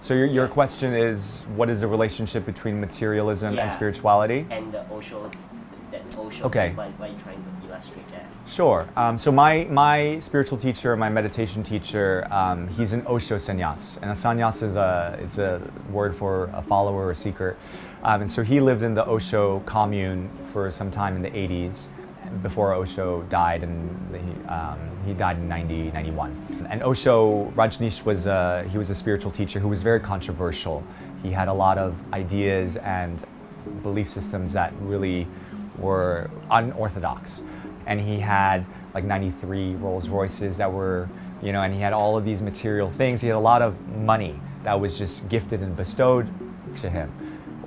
So your question is, what is the relationship between materialism Yeah. and spirituality? And also that also Okay. by trying to illustrate that. Sure. So my spiritual teacher, my meditation teacher, he's an Osho sannyas, and a sannyas is a word for a follower or seeker, and so he lived in the Osho commune for some time in the 80s, before Osho died, and he died in 91. And Osho, Rajneesh he was a spiritual teacher who was very controversial. He had a lot of ideas and belief systems that really were unorthodox. And he had like 93 Rolls Royces that were, and he had all of these material things. He had a lot of money that was just gifted and bestowed to him.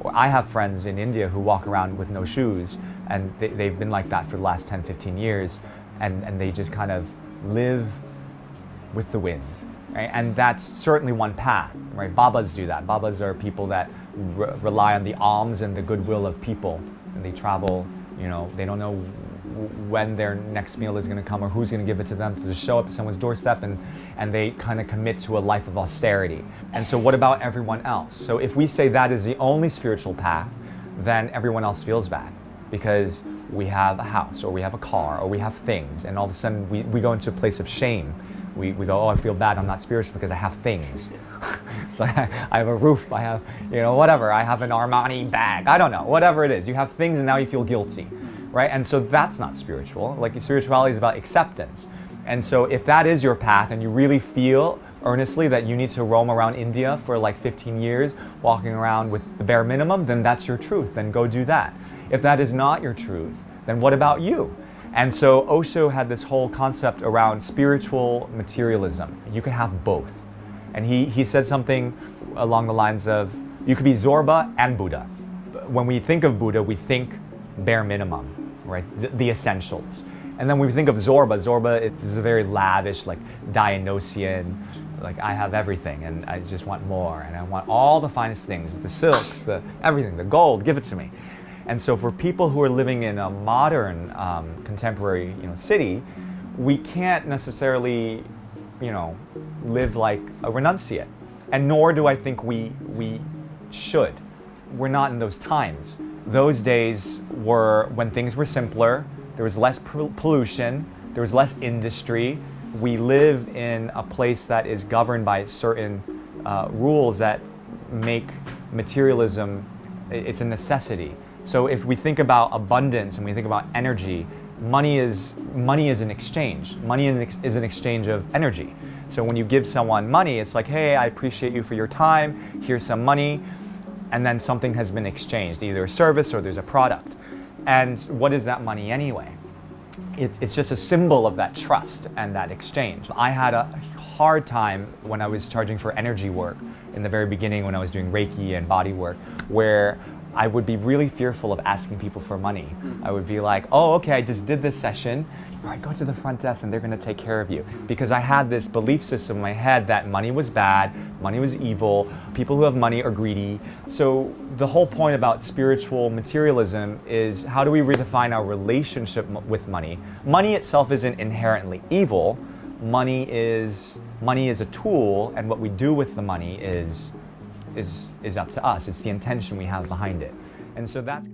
I have friends in India who walk around with no shoes, and they've been like that for the last 10, 15 years, and they just kind of live with the wind. Right? And that's certainly one path, right? Babas do that. Babas are people that rely on the alms and the goodwill of people, and they travel, they don't know when their next meal is going to come or who's going to give it to them, to just show up at someone's doorstep, and they kind of commit to a life of austerity. And so what about everyone else? So if we say that is the only spiritual path, then everyone else feels bad because we have a house or we have a car or we have things, and all of a sudden we go into a place of shame. We go, oh, I feel bad, I'm not spiritual because I have things. So I have a roof, I have, whatever, I have an Armani bag, I don't know, whatever it is. You have things and now you feel guilty. Right? And so that's not spiritual. Like, spirituality is about acceptance. And so if that is your path and you really feel earnestly that you need to roam around India for like 15 years, walking around with the bare minimum, then that's your truth. Then go do that. If that is not your truth, then what about you? And so Osho had this whole concept around spiritual materialism. You can have both. And he said something along the lines of, you could be Zorba and Buddha. When we think of Buddha, we think bare minimum, right? The essentials. And then when we think of Zorba is a very lavish, like Dionysian, like I have everything and I just want more and I want all the finest things, the silks, everything, the gold, give it to me. And so for people who are living in a modern, contemporary, city, we can't necessarily, live like a renunciate. And nor do I think we should. We're not in those times. Those days were when things were simpler, there was less pollution, there was less industry. We live in a place that is governed by certain rules that make materialism, it's a necessity. So if we think about abundance and we think about energy, money is an exchange. Money is an exchange of energy. So when you give someone money, it's like, hey, I appreciate you for your time, here's some money. And then something has been exchanged, either a service or there's a product. And what is that money anyway? It's just a symbol of that trust and that exchange. I had a hard time when I was charging for energy work in the very beginning when I was doing Reiki and body work, where I would be really fearful of asking people for money. I would be like, oh, okay, I just did this session. All right, go to the front desk and they're gonna take care of you. Because I had this belief system in my head that money was bad, money was evil, people who have money are greedy. So the whole point about spiritual materialism is, how do we redefine our relationship with money? Money itself isn't inherently evil. Money is a tool, and what we do with the money is up to us. It's the intention we have behind it. And so that's